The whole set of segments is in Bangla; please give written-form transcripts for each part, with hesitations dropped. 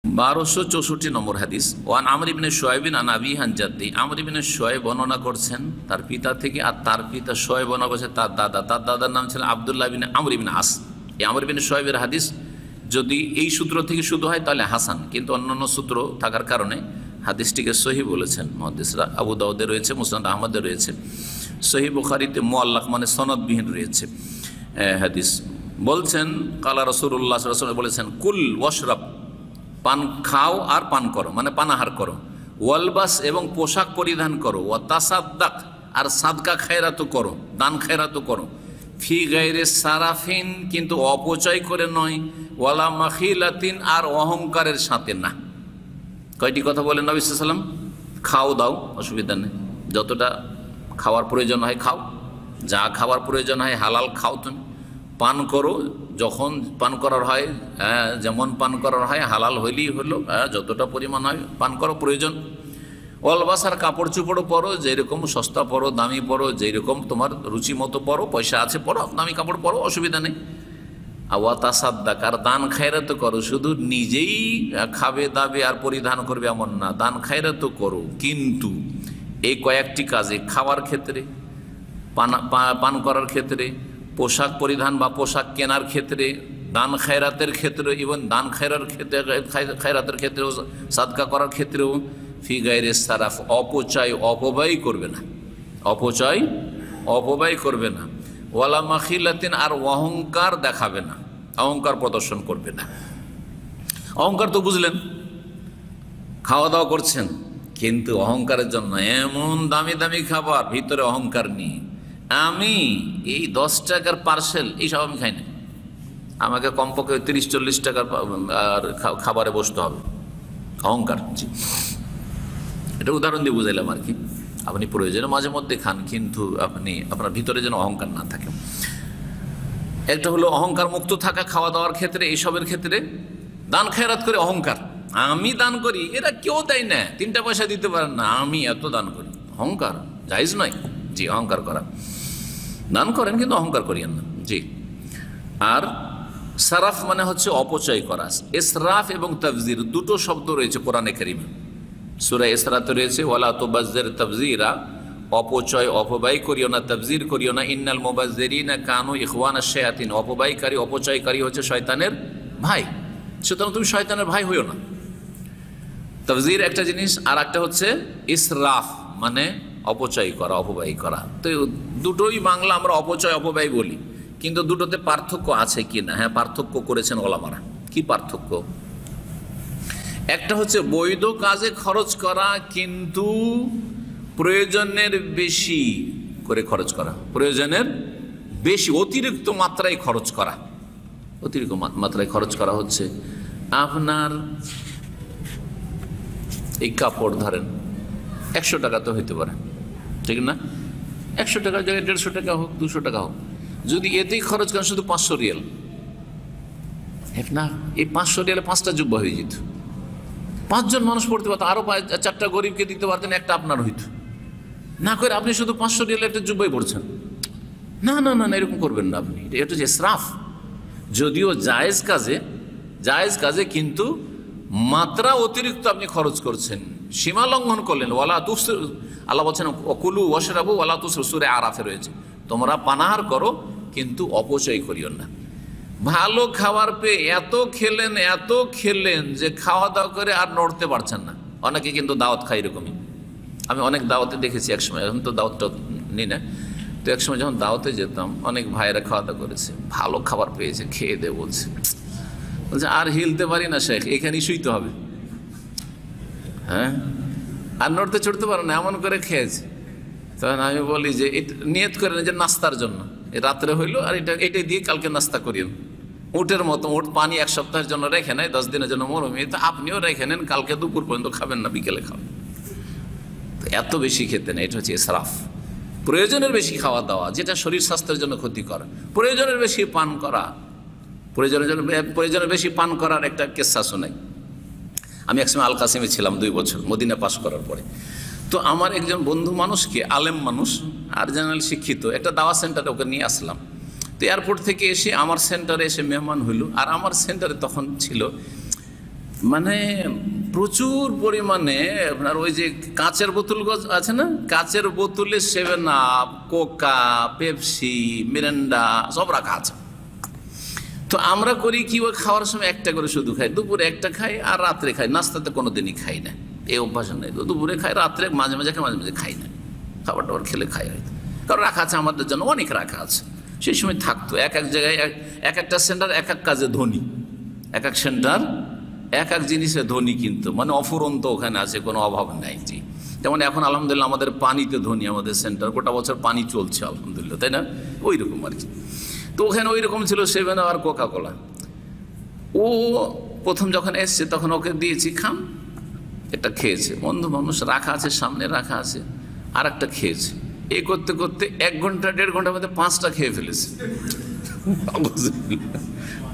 1264 নম্বর হাদিস। ওয়ান আমর ইবনে শুআয়ব আন আবিহি আন জাদ্দি, আমর ইবনে শুআয়ব বর্ণনা করছেন তার পিতা থেকে, আর তার পিতা শুআয়ব বর্ণনা করছেন তার দাদা, তার দাদার নাম ছিলেন আব্দুল্লাহ ইবনে আমর ইবনে আস। এই আমর ইবনে শুআয়বের হাদিস যদি এই সূত্র থেকে শুধু হয় তাহলে হাসান, কিন্তু অন্যান্য সূত্র থাকার কারণে হাদিসটিকে সহিহ বলেছেন মুহাদ্দিসরা। আবু দাউদে রয়েছে, মুসনাদ আহমদে রয়েছে, সহিহ বুখারীতে মুআল্লাক মানে সনদবিহীন রয়েছে হাদিস। বলছেন কালা রাসূলুল্লাহ সাল্লাল্লাহু আলাইহি ওয়াসাল্লাম বলেছেন, কুল ওয়াশরাব, পান খাও আর পান করো মানে পানাহার করো, ওয়ালবাস এবং পোশাক পরিধান করো, ওয়া তাসাদ্দাক আর সাদকা খায়রাতও করো, দান খায়রাতও করো, ফি গায়রে সারাফিন কিন্তু অপচয় করে নয়, ওয়ালা মাখিলাতিন আর অহংকারের সাথে না। কয়টি কথা বলেন নবী সাল্লাল্লাহু আলাইহি ওয়াসাল্লাম? খাও দাও, অসুবিধা নেই, যতটা খাওয়ার প্রয়োজন হয় খাও, যা খাওয়ার প্রয়োজন হয় হালাল খাও, তুমি পান করো যখন পান করার হয়, যেমন পান করার হয় হালাল হইলেই হলো, যতটা পরিমাণ হয় পান করো প্রয়োজন। অলবাসার কাপড় চোপড়ও পরো, যেরকম সস্তা পরো, দামি পরো, যেরকম তোমার রুচি মতো পরো, পয়সা আছে পরো, দামি কাপড় পরো, অসুবিধা নেই। ওয়া তাসাদ্দাক আর দান খায়রাত করো, শুধু নিজেই খাবে দাবে আর পরিধান করবে এমন না, দান খায়রাত করো। কিন্তু এই কয়েকটি কাজে, খাওয়ার ক্ষেত্রে, পান করার ক্ষেত্রে, পোশাক পরিধান বা পোশাক কেনার ক্ষেত্রে, দান খায়রাতের ক্ষেত্রে, ইভেন দান খায়রাতের ক্ষেত্রেও, সাদকা করার ক্ষেত্রেও, ফি গায়রে সারাফ অপচয় অপব্যয় করবে না, অপচয় অপব্যয় করবে না, ওয়ালা মাখিলাতিন আর অহংকার দেখাবে না, অহংকার প্রদর্শন করবে না। অহংকার তো বুঝলেন, খাওয়া দাওয়া করছেন কিন্তু অহংকারের জন্য এমন দামি দামি খাবার, ভিতরে অহংকার নিয়ে আমি এই 10 টাকার পার্সেল এইসব আমি খাই না, আমাকে কমপক্ষে 30-40 টাকার খাবারে বসতে হবে, অহংকার। জি, এটা উদাহরণ দিয়ে বুঝাইলাম আর কি। আপনি প্রয়োজনে মাঝে মধ্যে খান, কিন্তু আপনি আপনার ভিতরে যেন অহংকার না থাকে। একটা হলো অহংকার মুক্ত থাকা খাওয়া দাওয়ার ক্ষেত্রে, এইসবের ক্ষেত্রে। দান খায়রাত করে অহংকার, আমি দান করি, এরা কেউ দেয় না, 3টা পয়সা দিতে পারেন না, আমি এত দান করি, অহংকার জায়েজ নয়। জি, অহংকার করা, দান করেন কিন্তু অহংকার করিয়েন না। জি, আর সারাফ মানে হচ্ছে অপচয় করা। ইসরাফ এবং তাবজির দুটো শব্দ রয়েছে কোরআনে কারিমে। সূরা ইসরাতে রয়েছে ওয়ালা তুবাজ্জির তাবজিরা, অপচয় অপব্যয় করিও না, তাবজির করিও না, ইন্নাল মুবাজ্জিরিনা কানু ইখওয়ানাশ শায়াতিন, অপব্যয়কারী অপচয়কারী হচ্ছে শয়তানের ভাই, সুতরাং তুমি শয়তানের ভাই হইও না। তাবজির একটা জিনিস, আর একটা হচ্ছে ইসরাফ মানে অপচয় করা, অপব্যয় করা। তো দুটোই বাংলা আমরা অপচয় অপব্যয় বলি, কিন্তু দুটোতে পার্থক্য আছে কি না? হ্যাঁ, পার্থক্য করেছেন ওলামারা। কি পার্থক্য? একটা হচ্ছে বৈধ কাজে খরচ করা, কিন্তু প্রয়োজনের বেশি করে খরচ করা, প্রয়োজনের বেশি অতিরিক্ত মাত্রায় খরচ করা। অতিরিক্ত মাত্রায় খরচ করা হচ্ছে আপনার এই কাপড় ধরেন 100 টাকা তো হইতে পারে, ঠিক না? 100 টাকার জায়গায় 150 টাকা হোক, 200 টাকা হোক, যদি এতেই খরচ করেন শুধু 500 রিয়াল, না এই 500 রিয়ালে 5টা জুব্বা হয়ে যেত, 5 জন মানুষ পড়তে পারতো, আরো 4টা গরিবকে দিতে পারতেন, একটা আপনার হইতো। না করে আপনি শুধু 500 রিয়ালে একটা জুব্বাই পড়ছেন। না না না, এরকম করবেন না আপনি, এটা হচ্ছে ইসরাফ। যদিও জায়েজ কাজে কিন্তু মাত্রা অতিরিক্ত আপনি খরচ করছেন, সীমা লঙ্ঘন করলেন। ওয়ালা তুসরিফু, আল্লাহ বলছেন কুলু ওয়াশরাবু ওয়ালা তুসরিফু, সূরা আরাফে রয়েছে, তোমরা পানাহার করো কিন্তু অপচয় করিও না। ভালো খাবার পেয়ে এত খেলেন যে খাওয়া দাওয়া করে আর নড়তে পারছেন না। অনেকে কিন্তু দাওয়াত খায় এরকমই, আমি অনেক দাওয়াতে দেখেছি একসময়, এখন তো দাওয়াতটা নিই না, তো একসময় যখন দাওয়াতে যেতাম অনেক ভাইয়েরা খাওয়া দাওয়া করেছে, ভালো খাবার পেয়েছে, খেয়ে দে বলছে আর হিলতে পারি না শেখ, এখানেই শুইতে হবে, হ্যাঁ, আর নড়তে চড়তে পারে না, এমন করে খেয়েছে। তখন আমি বলি যে নিয়ত করে যে নাস্তার জন্য রাত্রে হইলো, আর এটাই দিয়ে কালকে নাস্তা করিয়েন। উটের মতো, উট পানি 1 সপ্তাহের জন্য রেখে নেয়, 10 দিনের জন্য মরুমি, তো আপনিও রেখে নেন, কালকে দুপুর পর্যন্ত খাবেন না, বিকেলে খাবেন। তো এত বেশি খেতে নেই, এটা হচ্ছে ইসরাফ। প্রয়োজনের বেশি খাওয়া দাওয়া, যেটা শরীর স্বাস্থ্যের জন্য ক্ষতিকর। প্রয়োজনের বেশি পান করা, প্রয়োজনের বেশি পান করার একটা কেসা শোনাই। আমি একসময় আল কাসিমে ছিলাম 2 বছর, মদিনা পাস করার পরে। তো আমার একজন বন্ধু মানুষকে, আলেম মানুষ আর জেনারেল শিক্ষিত, একটা দাওয়া সেন্টারে ওকে নিয়ে আসলাম। তো এয়ারপোর্ট থেকে এসে আমার সেন্টারে এসে মেহমান হইল, আর আমার সেন্টারে তখন ছিল মানে প্রচুর পরিমাণে আপনার ওই যে কাঁচের বোতল আছে না, কাঁচের বোতলে 7 আপ, কোকা, পেপসি, মিরিন্ডা সব রাখা আছে। তো আমরা করি কি, ওই খাওয়ার সময় একটা করে শুধু খাই, দুপুরে একটা খাই আর রাত্রে খাই, নাস্তাতে কোনো দিনই খাই না, এই অভ্যাস নেই। তো দুপুরে খাই, রাত্রে মাঝে মাঝে খাই, মাঝে মাঝে খাই না, খাবার টাবার খেলে খাই হয়তো, কারণ রাখা আছে আমাদের জন্য, অনেক রাখা আছে। সেই সময় থাকতো এক এক জায়গায় এক একটা সেন্টার এক এক কাজে ধনী, এক এক সেন্টার এক এক জিনিসে ধনী, কিন্তু মানে অফুরন্ত ওখানে আছে, কোনো অভাব নাই। জি, যেমন এখন আলহামদুলিল্লাহ আমাদের পানিতে ধনী আমাদের সেন্টার, গোটা বছর পানি চলছে আলহামদুলিল্লাহ, তাই না? ওই রকম আর কি। তো ওখানে ওই রকম ছিল 7 আর কোকা কোলা। ও প্রথম যখন এসছে তখন ওকে দিয়েছি, খান। এটা খেয়েছে, বন্ধু মানুষ রাখা আছে সামনে রাখা আছে, আর একটা খেয়েছে। এই করতে করতে 1 ঘন্টা 1.5 ঘন্টার মধ্যে 5টা খেয়ে ফেলেছে।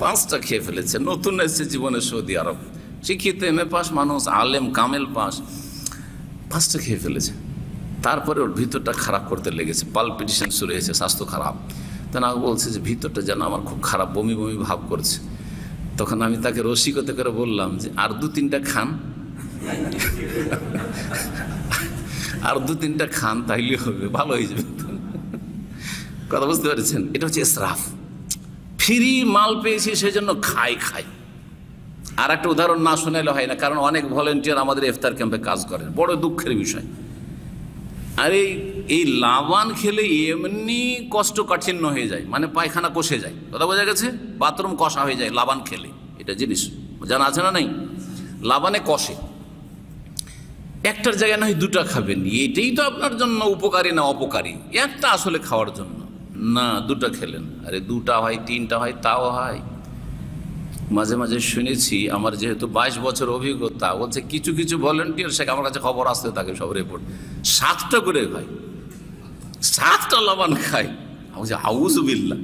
5টা খেয়ে ফেলেছে। নতুন এসছে জীবনে সৌদি আরব, শিক্ষিত MA পাস মানুষ, আলেম কামেল পাস, 5টা খেয়ে ফেলেছে। তারপরে ওর ভিতরটা খারাপ করতে লেগেছে, পালপিটেশন শুরু হয়েছে, স্বাস্থ্য খারাপ। তখন আমাকে বলছে যে ভিতরটা যেন আমার খুব খারাপ, বমি বমি ভাব করছে। তখন আমি তাকে রসিকতা করে বললাম যে আর 2-3টা খান, আর 2-3টা খান, তাইলে হবে, ভালো হয়ে যাবে। কথা বুঝতে পেরেছেন? এটা হচ্ছে ইসরাফ। ফ্রি মাল পেয়েছি সেই জন্য খাই। আর একটা উদাহরণ না শোনাইলে হয় না, কারণ অনেক ভলেন্টিয়ার আমাদের ইফতার ক্যাম্পে কাজ করেন, বড় দুঃখের বিষয়। আর এই লাবান খেলে এমনি কষ্টকাঠিন্য হয়ে যায়, মানে পায়খানা কষে যায়, কথা বোঝা গেছে? বাথরুম কষা হয়ে যায় লাবান খেলে। এটা জিনিস জানা আছে না? নাই, লাবানে কষে। একটার জায়গায় না হয় 2টা খাবেন, এটাই তো আপনার জন্য উপকারী না অপকারী? একটা আসলে খাওয়ার জন্য না, 2টা খেলেন। আরে 2টা হয়, 3টা হয়, তাও হয়। মাঝে মাঝে শুনেছি, আমার যেহেতু 22 বছর অভিজ্ঞতা, বলছে কিছু কিছু ভলেন্টিয়ার সে আমার কাছে খবর আসতে থাকে, সব রিপোর্ট, 7টা করে খায়, 7টা লবণ খায়। বলছে আউযুবিল্লাহ,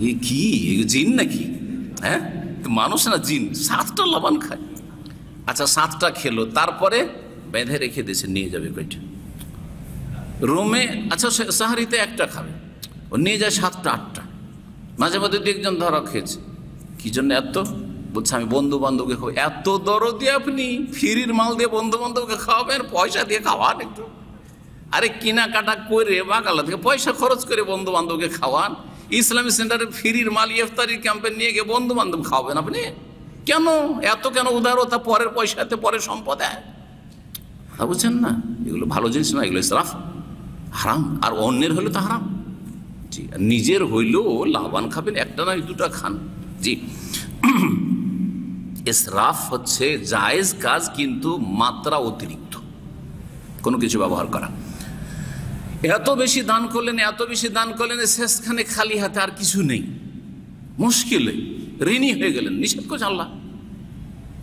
এ কি জিন নাকি? হ্যাঁ, মানুষ না জিন, 7টা লবণ খায়। আচ্ছা 7টা খেলো, তারপরে বেঁধে রেখে দিয়েছে, নিয়ে যাবে কয়টা রুমে। আচ্ছা সাহারিতে একটা খাবে, ও নিয়ে যায় 7টা 8টা। মাঝে মধ্যে 2-1জন ধরা খেয়েছে। কি জন্য এত? বলছে আমি বন্ধু বান্ধবকে খাবো। এত দরদি আপনি, ফ্রির মাল দিয়ে বন্ধু বান্ধবকে খাওয়াবেন, পয়সা দিয়ে খাওয়ান একটু। আরে কেনাকাটা করে বাকালা থেকে পয়সা খরচ করে বন্ধু বান্ধবকে খাওয়ান। ইসলামী সেন্টারে ফ্রির মাল ইফতারি ক্যাম্পে নিয়ে গিয়ে বন্ধু বান্ধব খাওয়াবেন আপনি? কেন এত, কেন উদারতা? পরের পয়সাতে পরের সম্পদ, বুঝছেন না? এগুলো ভালো জিনিস না, এগুলো ইসরাফ, হারাম। আর অন্যের হলে তো হারাম। জি, নিজের হইলেও লাভবান খাবেন, একটা নয় 2টা খান। জি, ইসরাফ হচ্ছে জায়েজ কাজ, কিন্তু মাত্রা অতিরিক্ত কোনো কিছু ব্যবহার করা। এত বেশি দান করলেন, এত বেশি দান করলেন, শেষখানে খালি হাতে আর কিছু নেই, মুশকিলে ঋণী হয়ে গেলেন। নিষেধ করছে আল্লাহ,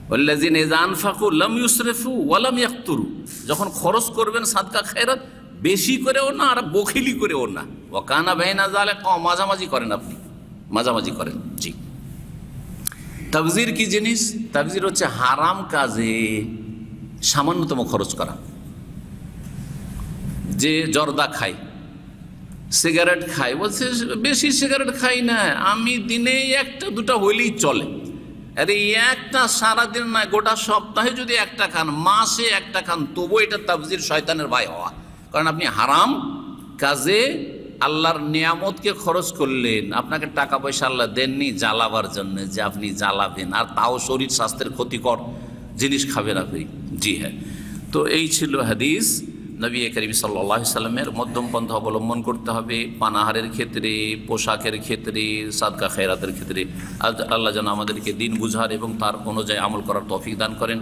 ওয়াল্লাযিনা ইযা আনফাকু লাম ইউসরিফু ওয়া লাম ইয়াকতুরু। যখন খরচ করবেন সাদকা খায়রাত, বেশি করেও না আর বখিলি করেও না, ওয়া কানা বাইনা যালিকা, মাঝামাঝি করেন আপনি, মাঝামাঝি করেন। জি, তাবজির কি জিনিস? তাবজির হচ্ছে হারাম কাজে সামান্যতম খরচ করা। যে জর্দা খায়, সিগারেট খায়, বলছে বেশি সিগারেট খাই না আমি, দিনে 1-2টা হইলেই চলে। আরে একটা সারাদিন না, গোটা সপ্তাহে যদি একটা খান, মাসে একটা খান, তবু এটা তাবজির, শয়তানের ভাই হওয়া। কারণ আপনি হারাম কাজে আল্লাহর নিয়ামতকে খরচ করলেন। আপনাকে টাকা পয়সা আল্লাহ দেননি জ্বালাবার জন্য, যে আপনি জ্বালাবেন, আর তাও শরীর স্বাস্থ্যের ক্ষতিকর জিনিস খাবেন আপনি। জি হ্যাঁ, তো এই ছিল হাদিস। নবী করিম সাল্লাল্লাহু আলাইহি সাল্লামের মধ্যম পন্থা অবলম্বন করতে হবে পানাহারের ক্ষেত্রে, পোশাকের ক্ষেত্রে, সাদকা খায়রাতের ক্ষেত্রে। আল্লাহ যেন আমাদেরকে দিন বুঝার এবং তার অনুযায়ী আমল করার তৌফিক দান করেন।